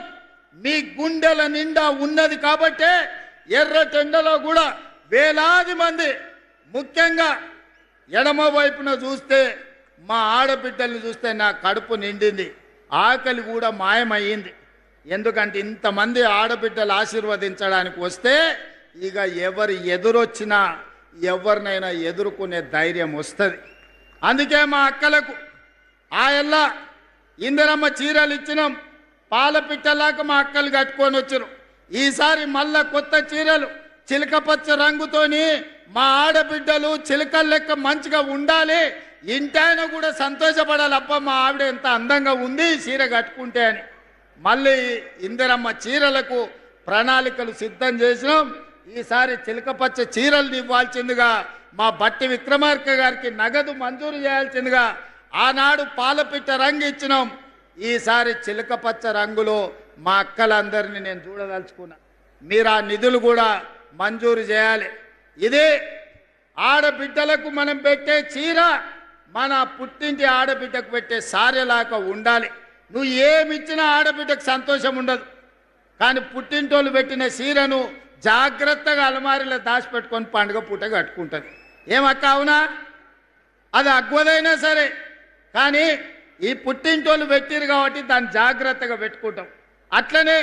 మీ గుండెల నిండా ఉన్నది. కాబట్టే ఎర్రటెండలో కూడా వేలాది మంది, ముఖ్యంగా ఎడమ వైపున చూస్తే మా ఆడబిడ్డల్ని చూస్తే నా కడుపు నిండింది, ఆకలి కూడా మాయమయ్యింది. ఎందుకంటే ఇంతమంది ఆడబిడ్డలు ఆశీర్వదించడానికి వస్తే ఇక ఎవరు ఎదురొచ్చినా ఎవరినైనా ఎదుర్కొనే ధైర్యం వస్తుంది. అందుకే మా అక్కలకు ఆయల్లా ఇందిరమ్మ చీరలు ఇచ్చినాం. పాలపిట్టలాగా మా అక్కలు కట్టుకొని వచ్చారు. ఈసారి మళ్ళా కొత్త చీరలు చిలకపచ్చ రంగుతోని మా ఆడబిడ్డలు చిలకల లెక్క మంచిగా ఉండాలి, ఇంటాయన కూడా సంతోషపడాలి. అబ్బా మా ఆవిడ ఎంత అందంగా ఉంది చీర కట్టుకుంటే అని. మళ్ళీ ఇందిరమ్మ చీరలకు ప్రణాళికలు సిద్ధం చేసినాం. ఈసారి చిలకపచ్చ చీరలు ఇవ్వాల్సిందిగా మా బట్టి విక్రమార్క గారికి నగదు మంజూరు చేయాల్సిందిగా ఆనాడు పాలపిట్ట రంగు ఇచ్చినాం. ఈసారి చిలకపచ్చ రంగులో మా అక్కలందరినీ నేను చూడదలుచుకున్నా. మీరు ఆ నిధులు కూడా మంజూరు చేయాలి. ఇదే ఆడబిడ్డలకు మనం పెట్టే చీర మన పుట్టింటి ఆడబిడ్డకు పెట్టే సారెలాగా ఉండాలి. నువ్వు ఏమిచ్చినా ఆడబిడ్డకు సంతోషం ఉండదు, కానీ పుట్టింటోళ్ళు పెట్టిన చీరను జాగ్రత్తగా అలమారిలో దాచిపెట్టుకొని పండుగ పూట కట్టుకుంటుంది. ఏమక్క అవునా? అది అగ్వదైనా సరే, కానీ ఈ పుట్టింటోళ్ళు పెట్టిరు కాబట్టి దాన్ని జాగ్రత్తగా పెట్టుకుంటాం. అట్లనే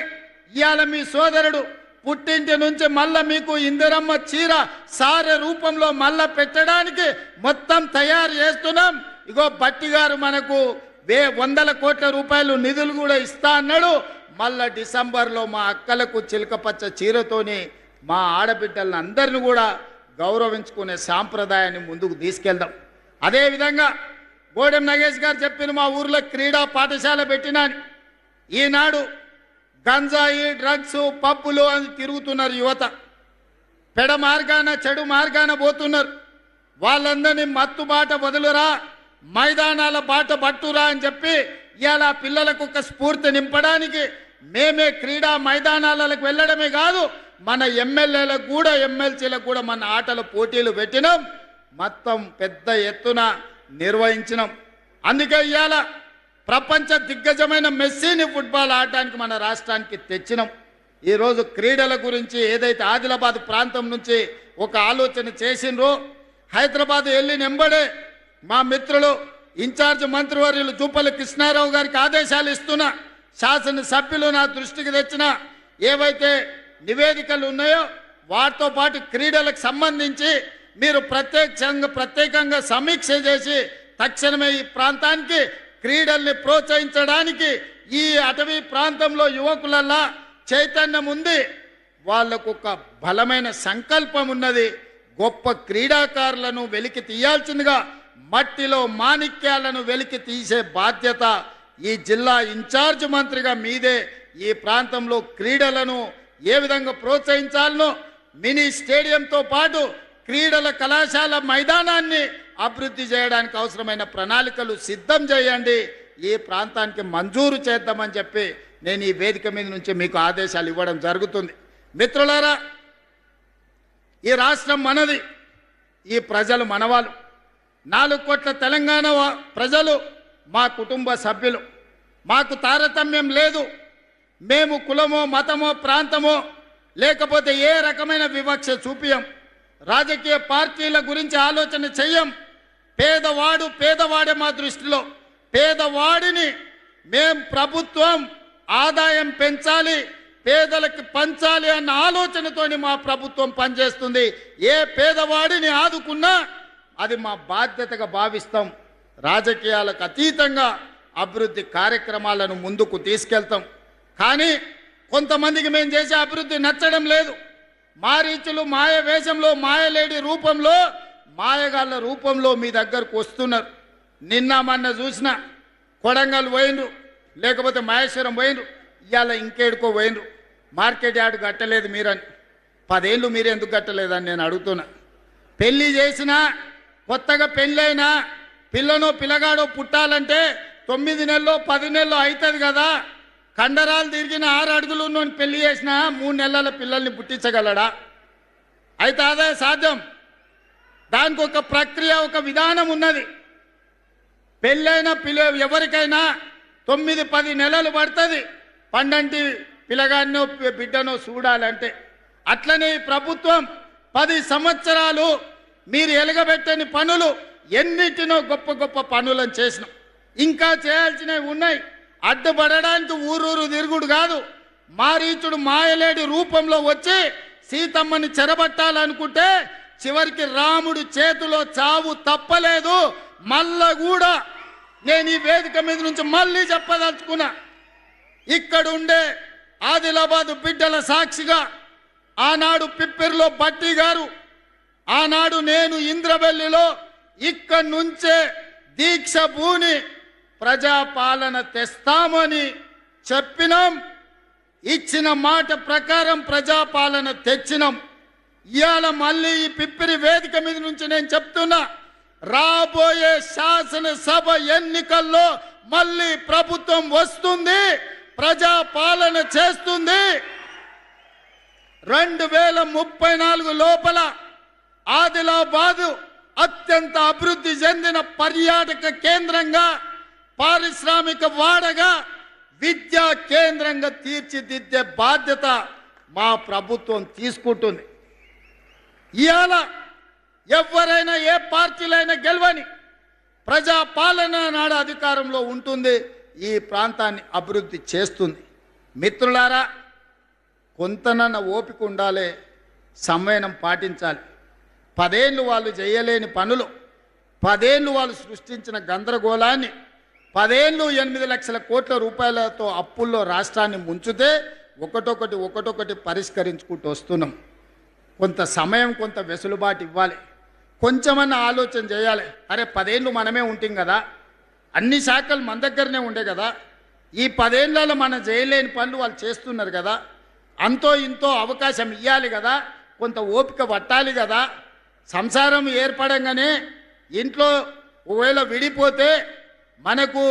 ఇవాళ మీ సోదరుడు పుట్టింటి నుంచి మళ్ళా మీకు ఇందిరమ్మ చీర సారె రూపంలో మళ్ళా పెట్టడానికి మొత్తం తయారు చేస్తున్నాం. ఇగో బట్టి గారు మనకు వందల కోట్ల రూపాయలు నిధులు కూడా ఇస్తా అన్నాడు. మళ్ళా డిసెంబర్లో మా అక్కలకు చిలకపచ్చ చీరతోని మా ఆడబిడ్డలను అందరిని కూడా గౌరవించుకునే సాంప్రదాయాన్ని ముందుకు తీసుకెళ్దాం. అదేవిధంగా గోడెం నగేష్ గారు చెప్పిన మా ఊర్లో క్రీడా పాఠశాల పెట్టినాని. ఈనాడు గంజాయి డ్రగ్స్ పబ్బులు అని తిరుగుతున్నారు యువత, పెడ మార్గాన చెడు మార్గాన పోతున్నారు. వాళ్ళందరినీ మత్తు బాట వదులురా, మైదానాల బాట పట్టురా అని చెప్పి ఇవాళ పిల్లలకు ఒక స్ఫూర్తి నింపడానికి మేమే క్రీడా మైదానాలకు వెళ్ళడమే కాదు, మన ఎమ్మెల్యేలకు కూడా ఎమ్మెల్సీలకు కూడా మన ఆటల పోటీలు పెట్టినాం, మొత్తం పెద్ద ఎత్తున నిర్వహించినాం. అందుకే ఇవాళ ప్రపంచ దిగ్గజమైన మెస్సీని ఫుట్బాల్ ఆడటానికి మన రాష్ట్రానికి తెచ్చినాం. ఈరోజు క్రీడల గురించి ఏదైతే ఆదిలాబాద్ ప్రాంతం నుంచి ఒక ఆలోచన చేసిండ్రో, హైదరాబాద్ వెళ్ళి నెంబడే మా మిత్రులు ఇన్ఛార్జ్ మంత్రివర్యులు జూపల్లి కృష్ణారావు గారికి ఆదేశాలు ఇస్తున్నా, శాసనసభ్యులు నా దృష్టికి తెచ్చిన ఏవైతే నివేదికలు ఉన్నాయో వాటితో పాటు క్రీడలకు సంబంధించి మీరు ప్రత్యేకంగా సమీక్ష చేసి తక్షణమే ఈ ప్రాంతానికి క్రీడల్ని ప్రోత్సహించడానికి ఈ అటవీ ప్రాంతంలో యువకులల్లా చైతన్యం ఉంది, వాళ్ళకు ఒక బలమైన సంకల్పం ఉన్నది. గొప్ప క్రీడాకారులను వెలికి తీయాల్సిందిగా మట్టిలో మాణిక్యాలను వెలికి తీసే బాధ్యత ఈ జిల్లా ఇన్ఛార్జ్ మంత్రిగా మీదే. ఈ ప్రాంతంలో క్రీడలను ఏ విధంగా ప్రోత్సహించాలనో మినీ స్టేడియంతో పాటు క్రీడల కళాశాల మైదానాన్ని అభివృద్ధి చేయడానికి అవసరమైన ప్రణాళికలు సిద్ధం చేయండి, ఈ ప్రాంతానికి మంజూరు చేద్దామని చెప్పి నేను ఈ వేదిక మీద నుంచి మీకు ఆదేశాలు ఇవ్వడం జరుగుతుంది. మిత్రులారా, ఈ రాష్ట్రం మనది, ఈ ప్రజలు మనవాళ్ళు. 4 కోట్ల తెలంగాణ ప్రజలు మా కుటుంబ సభ్యులు. మాకు తారతమ్యం లేదు. మేము కులమో మతమో ప్రాంతమో లేకపోతే ఏ రకమైన వివక్ష చూపియం. రాజకీయ పార్టీల గురించి ఆలోచన చెయ్యం. పేదవాడే మా దృష్టిలో. పేదవాడిని మేం ప్రభుత్వం ఆదాయం పెంచాలి, పేదలకు పంచాలి అన్న ఆలోచనతోని మా ప్రభుత్వం పనిచేస్తుంది. ఏ పేదవాడిని ఆదుకున్నా అది మా బాధ్యతగా భావిస్తాం. రాజకీయాలకు అతీతంగా అభివృద్ధి కార్యక్రమాలను ముందుకు తీసుకెళ్తాం. కానీ కొంతమందికి మేము చేసే అభివృద్ధి నచ్చడం లేదు. మారీచులు మాయ వేషంలో, మాయలేడి రూపంలో, మాయగాళ్ళ రూపంలో మీ దగ్గరకు వస్తున్నారు. నిన్న మొన్న చూసిన కొడంగల్ పోయినరు, లేకపోతే మహేశ్వరం పోయినరు, ఇవాళ ఇంకేడుకో పోయినరు. మార్కెట్ యార్డు కట్టలేదు మీరని. 10 ఏళ్ళు మీరు ఎందుకు కట్టలేదని నేను అడుగుతున్నా. పెళ్లి చేసినా, కొత్తగా పెళ్ళైనా పిల్లనో పిల్లగాడో పుట్టాలంటే 9 నెలల్లో 10 నెలల్లో అవుతుంది కదా. కండరాలు తిరిగిన 6 అడుగులు ఉన్నోని పెళ్లి చేసినా 3 నెలల పిల్లల్ని పుట్టించగలడా? అయితే అదే సాధ్యం. దానికి ఒక ప్రక్రియ, ఒక విధానం ఉన్నది. పెళ్ళైన ఎవరికైనా 9-10 నెలలు పడుతుంది పండంటి పిల్లగాన్నో బిడ్డనో చూడాలంటే. అట్లనే ఈ ప్రభుత్వం 10 సంవత్సరాలు మీరు ఎలగబెట్టని పనులు ఎన్నిటినో గొప్ప గొప్ప పనులను చేసినాం. ఇంకా చేయాల్సినవి ఉన్నాయి. అడ్డుపడడానికి ఊరూరు తిరుగుడు కాదు. మారీచుడు మాయలేడి రూపంలో వచ్చి సీతమ్మని చెరబట్టాలనుకుంటే చివరికి రాముడు చేతిలో చావు తప్పలేదు. మళ్ళా కూడా నేను ఈ వేదిక మీద నుంచి మళ్ళీ చెప్పదలుచుకున్నా, ఇక్కడ ఉండే ఆదిలాబాదు బిడ్డల సాక్షిగా ఆనాడు పిప్పిరిలో బట్టి గారు, ఆనాడు నేను ఇంద్రవెల్లిలో ఇక్కడి నుంచే దీక్ష భూని ప్రజాపాలన తెస్తామని చెప్పినాం. ఇచ్చిన మాట ప్రకారం ప్రజాపాలన తెచ్చినాం. ఇవాళ మళ్ళీ ఈ పిప్పిరి వేదిక మీద నుంచి నేను చెప్తున్నా, రాబోయే శాసనసభ ఎన్నికల్లో మళ్ళీ ప్రభుత్వం వస్తుంది, ప్రజాపాలన చేస్తుంది. 2034 లోపల ఆదిలాబాదు అత్యంత అభివృద్ధి చెందిన పర్యాటక కేంద్రంగా, పారిశ్రామిక వాడగా, విద్యా కేంద్రంగా తీర్చిదిద్దే బాధ్యత మా ప్రభుత్వం తీసుకుంటుంది. ఇవాళ ఎవరైనా ఏ పార్టీలైనా గెలవని, ప్రజాపాలన నాడు అధికారంలో ఉంటుంది, ఈ ప్రాంతాన్ని అభివృద్ధి చేస్తుంది. మిత్రులారా, కొంతనన్న ఓపిక ఉండాలి, సంయమనం పాటించాలి. 10 ఏళ్ళు వాళ్ళు చేయలేని పనులు, 10 ఏళ్ళు వాళ్ళు సృష్టించిన గందరగోళాన్ని, 10 ఏళ్ళు 8 లక్షల కోట్ల రూపాయలతో అప్పుల్లో రాష్ట్రాన్ని ముంచితే ఒకటొకటి పరిష్కరించుకుంటూ వస్తున్నాం. కొంత సమయం, కొంత వెసులుబాటు ఇవ్వాలి, కొంచెమన్నా ఆలోచన చేయాలి. అరే 10 ఏళ్ళు మనమే ఉంటాం కదా, అన్ని శాఖలు మన దగ్గరనే ఉండే కదా, ఈ 10 ఏళ్ళలో మనం చేయలేని పనులు వాళ్ళు చేస్తున్నారు కదా, అంతో ఇంతో అవకాశం ఇవ్వాలి కదా, కొంత ఓపిక పట్టాలి కదా. సంసారం ఏర్పడంగానే ఇంట్లో ఒకవేళ విడిపోతే మనకు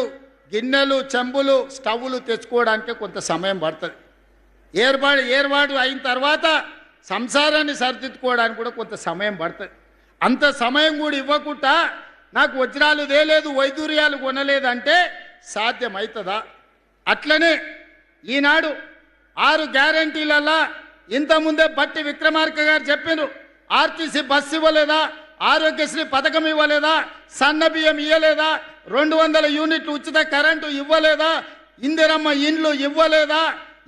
గిన్నెలు, చెంబులు, స్టవ్లు తెచ్చుకోవడానికి కొంత సమయం పడుతుంది. ఏర్పాటు అయిన తర్వాత సంసారాన్ని సరిదిద్దుకోవడానికి కూడా కొంత సమయం పడుతుంది. అంత సమయం కూడా ఇవ్వకుండా నాకు వజ్రాలు తేలేదు, వైదూర్యాలు కొనలేదంటే సాధ్యమవుతుందా? అట్లనే ఈనాడు 6 గ్యారంటీలలో ఇంతకుముందే బట్టి విక్రమార్క గారు చెప్పినారు, ఆర్టీసీ బస్సు ఇవ్వలేదా, ఆరోగ్యశ్రీ పథకం ఇవ్వలేదా, సన్న బియ్యం ఇవ్వలేదా, 200 యూనిట్లు ఉచిత కరెంటు ఇవ్వలేదా, ఇందిరమ్మ ఇండ్లు ఇవ్వలేదా,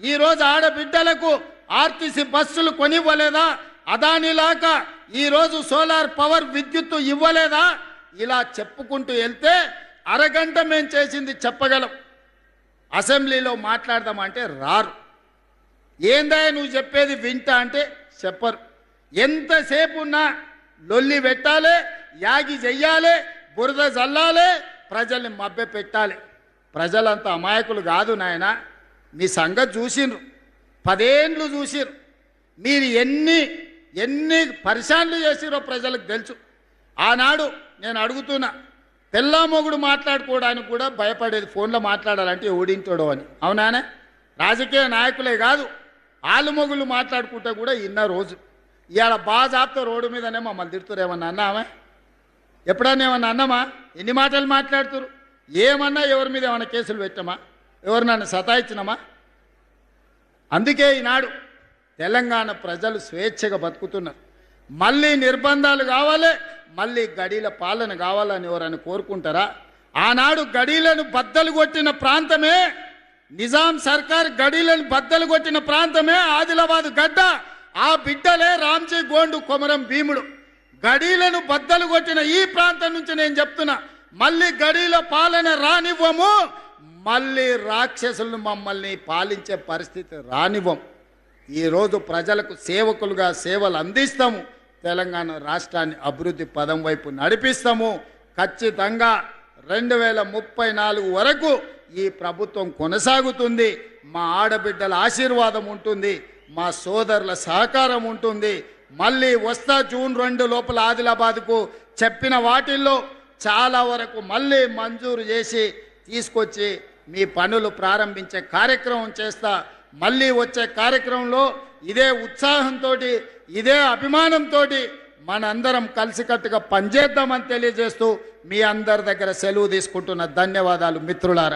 ఈరోజు ఆడబిడ్డలకు ఆర్టీసీ బస్సులు కొనివ్వలేదా, అదానిలాగా ఈరోజు సోలార్ పవర్ విద్యుత్తు ఇవ్వలేదా? ఇలా చెప్పుకుంటూ వెళ్తే అరగంట మేము చేసింది చెప్పగలం. అసెంబ్లీలో మాట్లాడదామంటే రారు. ఏందా నువ్వు చెప్పేది వింటా అంటే చెప్పరు. ఎంతసేపు ఉన్నా లొల్లి పెట్టాలి, యాగి చెయ్యాలి, బురద జల్లాలి, ప్రజల్ని మభ్య పెట్టాలి. ప్రజలంతా అమాయకులు కాదు నాయన. మీ సంగతి చూసిండ్రు, 10 ఏళ్ళు చూసిర్రు. మీరు ఎన్ని పరిశాన్లు చేసిరో ప్రజలకు తెలుసు. ఆనాడు నేను అడుగుతున్నా, పెళ్ళామొగుడు మాట్లాడుకోవడానికి కూడా భయపడేది, ఫోన్లో మాట్లాడాలంటే ఎవడింటాడో అని. అవునానే? రాజకీయ నాయకులే కాదు, ఆలుమొగులు మాట్లాడుకుంటే కూడా ఇన్న రోజు. ఇవాళ బాగా జాబ్తో రోడ్డు మీదనే మమ్మల్ని తిడుతురు. ఏమన్నా అన్నామా? ఎప్పుడన్నా ఏమన్నా అన్నామా? ఎన్ని మాటలు మాట్లాడుతురు? ఏమన్నా ఎవరి మీద ఏమన్నా కేసులు పెట్టామా? ఎవరు నన్ను సతాయించినామా? అందుకే ఈనాడు తెలంగాణ ప్రజలు స్వేచ్ఛగా బతుకుతున్నారు. మళ్ళీ నిర్బంధాలు కావాలి, మళ్ళీ గడీల పాలన కావాలని ఎవరని కోరుకుంటారా? ఆనాడు గడీలను బద్దలు కొట్టిన ప్రాంతమే, నిజాం సర్కార్ గడీలను బద్దలు కొట్టిన ప్రాంతమే ఆదిలాబాద్ గడ్డ. ఆ బిడ్డలే రామ్జీ గోండు, కొమరం భీముడు. గడీలను బద్దలు కొట్టిన ఈ ప్రాంతం నుంచి నేను చెప్తున్నా, మళ్ళీ గడీల పాలన రానివ్వము, మళ్ళీ రాక్షసులను మమ్మల్ని పాలించే పరిస్థితి రానివ్వం. ఈరోజు ప్రజలకు సేవకులుగా సేవలు అందిస్తాము, తెలంగాణ రాష్ట్రాన్ని అభివృద్ధి పదం వైపు నడిపిస్తాము. ఖచ్చితంగా 2034 వరకు ఈ ప్రభుత్వం కొనసాగుతుంది. మా ఆడబిడ్డల ఆశీర్వాదం ఉంటుంది, మా సోదరుల సహకారం ఉంటుంది. మళ్ళీ వస్తా జూన్ 2 లోపల ఆదిలాబాద్కు చెప్పిన వాటిల్లో చాలా వరకు మళ్ళీ మంజూరు చేసి తీసుకొచ్చి మీ పనులు ప్రారంభించే కార్యక్రమం చేస్తా. మళ్ళీ వచ్చే కార్యక్రమంలో ఇదే ఉత్సాహంతో, ఇదే అభిమానంతో మనందరం కలిసికట్టుగా పనిచేద్దామని తెలియజేస్తూ మీ అందరి దగ్గర సెలవు తీసుకుంటున్న. ధన్యవాదాలు మిత్రులారా.